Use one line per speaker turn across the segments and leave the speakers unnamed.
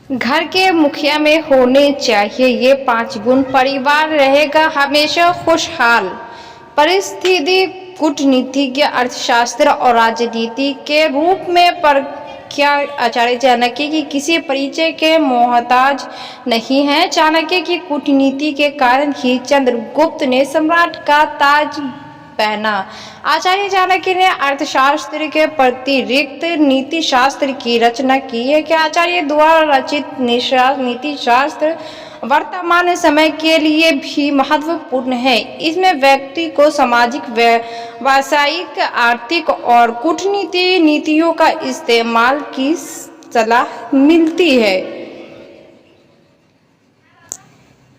घर के मुखिया में होने चाहिए ये 5 गुण। परिवार रहेगा हमेशा खुशहाल। परिस्थिति कूटनीतिज्ञ, अर्थशास्त्र और राजनीति के रूप में प्रख्यात आचार्य चाणक्य की किसी परिचय के मोहताज नहीं है। चाणक्य की कूटनीति के कारण ही चंद्रगुप्त ने सम्राट का ताज पहना। आचार्य चाणक्य ने अर्थशास्त्र के अतिरिक्त नीति शास्त्र की रचना की है कि आचार्य द्वारा रचित नीति शास्त्र वर्तमान समय के लिए भी महत्वपूर्ण है। इसमें व्यक्ति को सामाजिक, व्यावसायिक, आर्थिक और कूटनीति नीतियों का इस्तेमाल की सलाह मिलती है।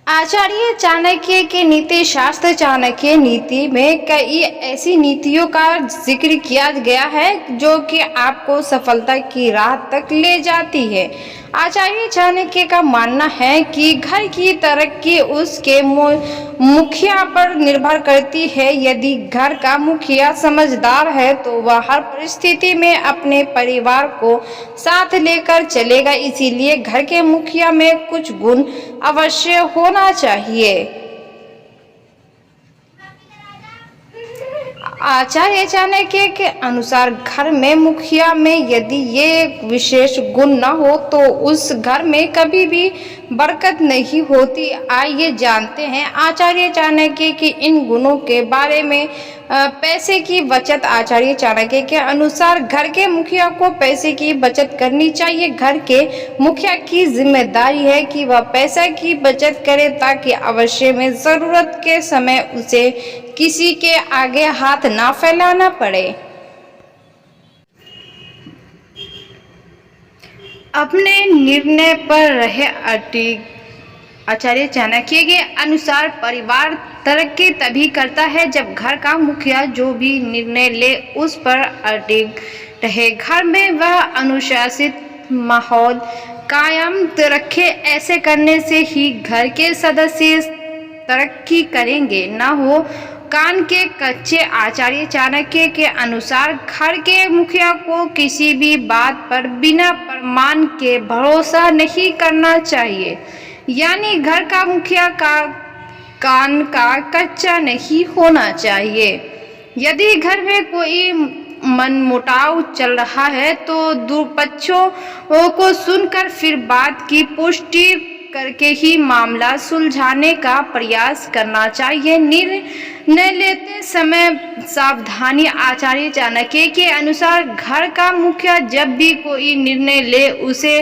आचार्य चाणक्य के नीति शास्त्र चाणक्य नीति में कई ऐसी नीतियों का जिक्र किया गया है जो कि आपको सफलता की राह तक ले जाती है। आचार्य चाणक्य का मानना है कि घर की तरक्की उसके मुखिया पर निर्भर करती है। यदि घर का मुखिया समझदार है तो वह हर परिस्थिति में अपने परिवार को साथ लेकर चलेगा। इसीलिए घर के मुखिया में कुछ गुण अवश्य होना चाहिए। आचार्य चाणक्य के अनुसार घर में मुखिया में यदि ये विशेष गुण न हो तो उस घर में कभी भी बरकत नहीं होती। आइए जानते हैं आचार्य चाणक्य की इन गुणों के बारे में। पैसे की बचत। आचार्य चाणक्य के अनुसार घर के मुखिया को पैसे की बचत करनी चाहिए। घर के मुखिया की जिम्मेदारी है कि वह पैसा की बचत करे ताकि अवश्य में जरूरत के समय उसे किसी के आगे हाथ ना फैलाना पड़े। अपने निर्णय पर रहे अडिग। आचार्य चाणक्य के अनुसार परिवार तरक्की तभी करता है जब घर का मुखिया जो भी निर्णय ले उस पर अडिग रहे। घर में वह अनुशासित माहौल कायम रखे। ऐसे करने से ही घर के सदस्य तरक्की करेंगे, ना हो कान के कच्चे। आचार्य चाणक्य के अनुसार घर के मुखिया को किसी भी बात पर बिना प्रमाण के भरोसा नहीं करना चाहिए। यानी घर का मुखिया का कान का कच्चा नहीं होना चाहिए। यदि घर में कोई मनमुटाव चल रहा है तो दुपक्षों को सुनकर फिर बात की पुष्टि करके ही मामला सुलझाने का प्रयास करना चाहिए। निर्णय लेते समय सावधानी। आचार्य चाणक्य के अनुसार घर का मुखिया जब भी कोई निर्णय ले उसे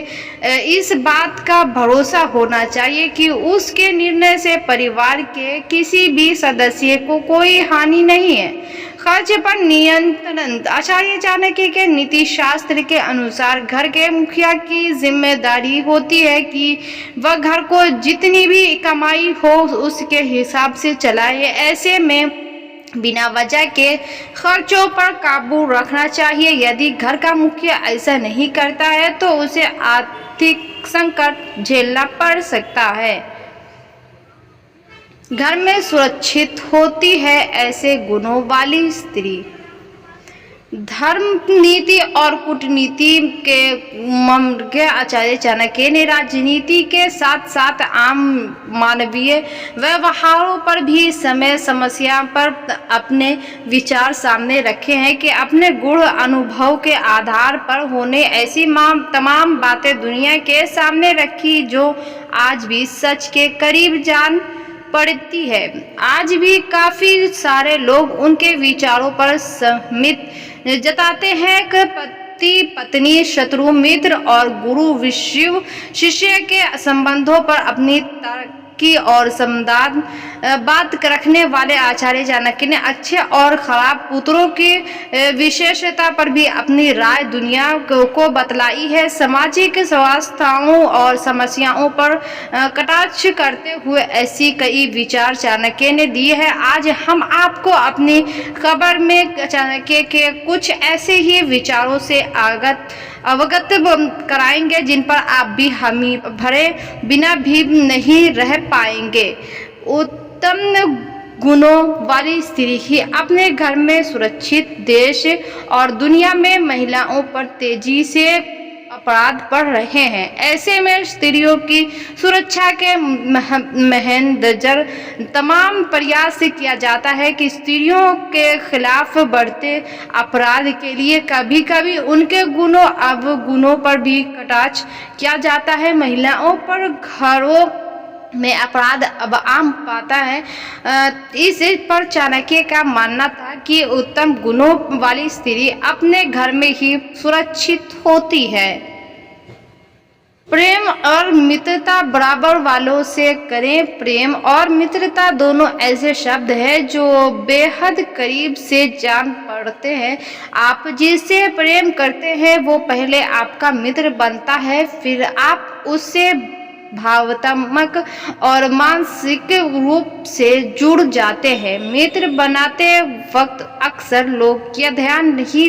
इस बात का भरोसा होना चाहिए कि उसके निर्णय से परिवार के किसी भी सदस्य को कोई हानि नहीं है। खर्च पर नियंत्रण। आचार्य चाणक्य के नीति शास्त्र के अनुसार घर के मुखिया की जिम्मेदारी होती है कि वह घर को जितनी भी कमाई हो उसके हिसाब से चलाए। ऐसे में बिना वजह के खर्चों पर काबू रखना चाहिए। यदि घर का मुखिया ऐसा नहीं करता है तो उसे आर्थिक संकट झेलना पड़ सकता है। घर में सुरक्षित होती है ऐसे गुणों वाली स्त्री। धर्म, नीति और कूटनीति के आचार्य चाणक्य ने राजनीति के साथ साथ आम मानवीय व्यवहारों पर भी समय समस्या पर अपने विचार सामने रखे हैं कि अपने गुण अनुभव के आधार पर होने ऐसी तमाम बातें दुनिया के सामने रखी जो आज भी सच के करीब जान पड़ती है। आज भी काफी सारे लोग उनके विचारों पर सहमति जताते हैं कि पति पत्नी, शत्रु मित्र और गुरु शिष्य के संबंधों पर अपनी की और संवाद बात रखने वाले आचार्य चाणक्य ने अच्छे और खराब पुत्रों की विशेषता पर भी अपनी राय दुनिया को बतलाई है। सामाजिक स्वास्थ्यों और समस्याओं पर कटाक्ष करते हुए ऐसी कई विचार चाणक्य ने दिए हैं। आज हम आपको अपनी खबर में चाणक्य के कुछ ऐसे ही विचारों से अवगत कराएंगे जिन पर आप भी हामी भरे बिना भी नहीं रह पाएंगे। उत्तम गुणों वाली स्त्री ही अपने घर में सुरक्षित, देश और दुनिया में महिलाओं पर तेजी से अपराध बढ़ रहे हैं। ऐसे में स्त्रियों की सुरक्षा के मद्देनजर तमाम प्रयास किया जाता है कि स्त्रियों के खिलाफ बढ़ते अपराध के लिए कभी कभी उनके गुणों अवगुणों पर भी कटाक्ष किया जाता है। महिलाओं पर घरों में अपराध अब आम पाता है। इस पर चाणक्य का मानना था कि उत्तम गुणों वाली स्त्री अपने घर में ही सुरक्षित होती है। प्रेम और मित्रता बराबर वालों से करें। प्रेम और मित्रता दोनों ऐसे शब्द हैं जो बेहद करीब से जान पड़ते हैं। आप जिससे प्रेम करते हैं वो पहले आपका मित्र बनता है, फिर आप उससे भावनात्मक और मानसिक रूप से जुड़ जाते हैं। मित्र बनाते वक्त अक्सर लोग यह ध्यान नहीं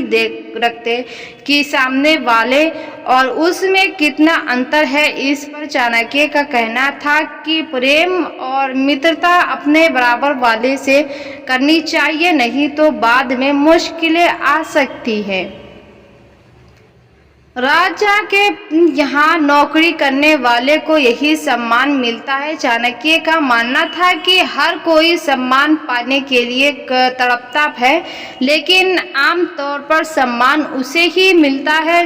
रखते कि सामने वाले और उसमें कितना अंतर है। इस पर चाणक्य का कहना था कि प्रेम और मित्रता अपने बराबर वाले से करनी चाहिए, नहीं तो बाद में मुश्किलें आ सकती है। राजा के यहाँ नौकरी करने वाले को यही सम्मान मिलता है। चाणक्य का मानना था कि हर कोई सम्मान पाने के लिए तड़पता है, लेकिन आमतौर पर सम्मान उसे ही मिलता है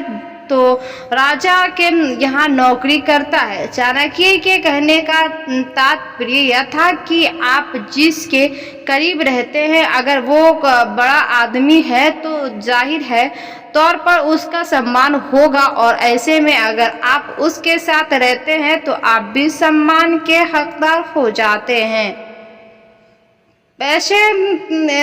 तो राजा के यहाँ नौकरी करता है। चाणक्य के कहने का तात्पर्य यह था कि आप जिसके करीब रहते हैं, अगर वो बड़ा आदमी है तो जाहिर है तौर पर उसका सम्मान होगा, और ऐसे में अगर आप उसके साथ रहते हैं तो आप भी सम्मान के हकदार हो जाते हैं। पैसे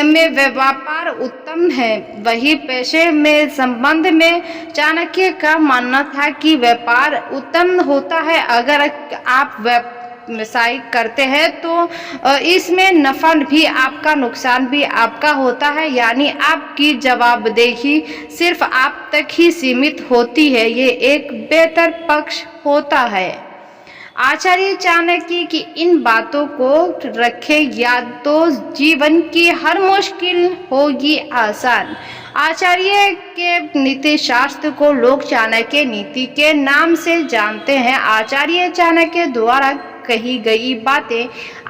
में व्यापार उत्तम है, वही पैसे में संबंध में चाणक्य का मानना था कि व्यापार उत्तम होता है। अगर आप व्यवसाय करते हैं तो इसमें नफा भी आपका, नुकसान भी आपका होता है, यानी आपकी जवाबदेही सिर्फ आप तक ही सीमित होती है। ये एक बेहतर पक्ष होता है। आचार्य चाणक्य की इन बातों को रखे या तो जीवन की हर मुश्किल होगी आसान। आचार्य के नीति शास्त्र को लोग चाणक्य नीति के नाम से जानते हैं। आचार्य चाणक्य द्वारा कही गई बातें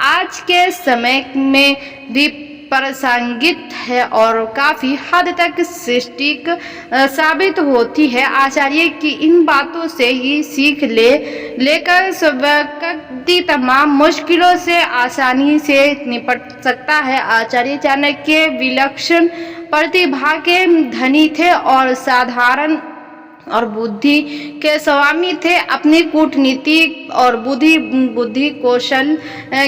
आज के समय में भी प्रासंगिक है और काफी हद तक सटीक साबित होती है। आचार्य की इन बातों से ही सीख लेकर व्यक्ति तमाम मुश्किलों से आसानी से निपट सकता है। आचार्य चाणक्य विलक्षण प्रतिभा के धनी थे और साधारण और बुद्धि के स्वामी थे। अपनी कूटनीति और बुद्धि कौशल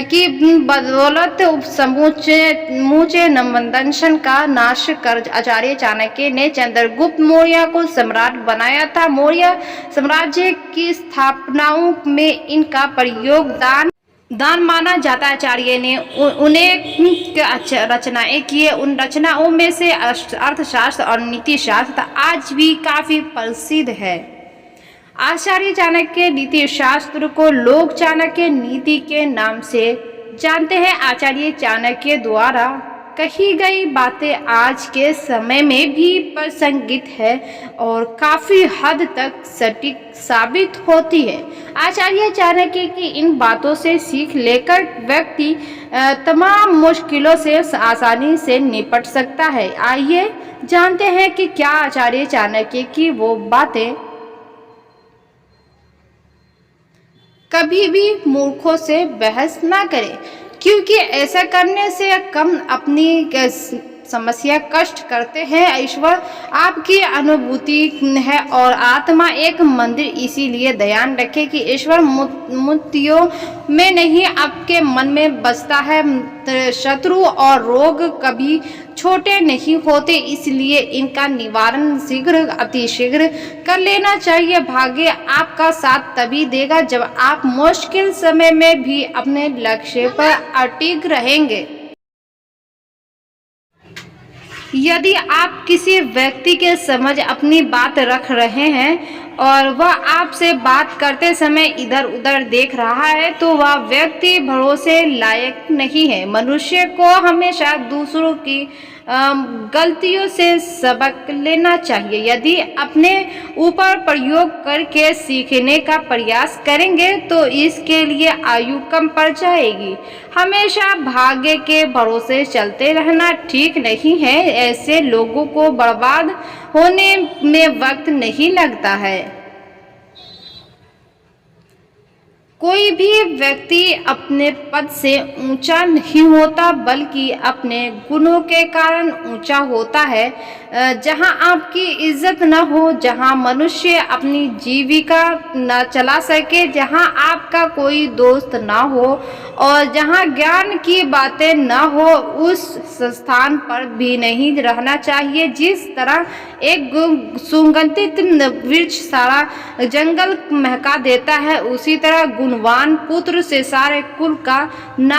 की बदौलत समूचे नंदनशन का नाश कर आचार्य चाणक्य ने चंद्रगुप्त मौर्य को सम्राट बनाया था। मौर्य साम्राज्य की स्थापनाओं में इनका दान माना जाता है। आचार्य ने उन्हें रचनाएं किए। उन रचनाओं में से अर्थशास्त्र और नीति शास्त्र आज भी काफी प्रसिद्ध है। आचार्य चाणक्य नीति शास्त्र को लोग चाणक्य नीति के नाम से जानते हैं। आचार्य चाणक्य द्वारा कही गई बातें आज के समय में भी प्रासंगिक है और काफी हद तक सटीक साबित होती है। आचार्य चाणक्य की इन बातों से सीख लेकर व्यक्ति तमाम मुश्किलों से आसानी से निपट सकता है। आइए जानते हैं कि क्या आचार्य चाणक्य की वो बातें। कभी भी मूर्खों से बहस ना करें, क्योंकि ऐसा करने से कम अपनी समस्या कष्ट करते हैं। ईश्वर आपकी अनुभूति है और आत्मा एक मंदिर, इसीलिए ध्यान रखें कि ईश्वर मूर्तियों में नहीं आपके मन में बसता है। शत्रु और रोग कभी छोटे नहीं होते, इसलिए इनका निवारण अतिशीघ्र कर लेना चाहिए। भाग्य आपका साथ तभी देगा जब आप मुश्किल समय में भी अपने लक्ष्य पर अटिग रहेंगे। यदि आप किसी व्यक्ति के समझ अपनी बात रख रहे हैं और वह आपसे बात करते समय इधर उधर देख रहा है तो वह व्यक्ति भरोसे लायक नहीं है। मनुष्य को हमेशा दूसरों की गलतियों से सबक लेना चाहिए। यदि अपने ऊपर प्रयोग करके सीखने का प्रयास करेंगे तो इसके लिए आयु कम पड़ जाएगी। हमेशा भाग्य के भरोसे चलते रहना ठीक नहीं है। ऐसे लोगों को बर्बाद होने में वक्त नहीं लगता है। कोई भी व्यक्ति अपने पद से ऊंचा नहीं होता बल्कि अपने गुणों के कारण ऊंचा होता है। जहां आपकी इज्जत न हो, जहां मनुष्य अपनी जीविका न चला सके, जहां आपका कोई दोस्त न हो और जहां ज्ञान की बातें न हो, उस स्थान पर भी नहीं रहना चाहिए। जिस तरह एक सुगंधित वृक्ष सारा जंगल महका देता है, उसी तरह गुणवान पुत्र से सारे कुल का नाम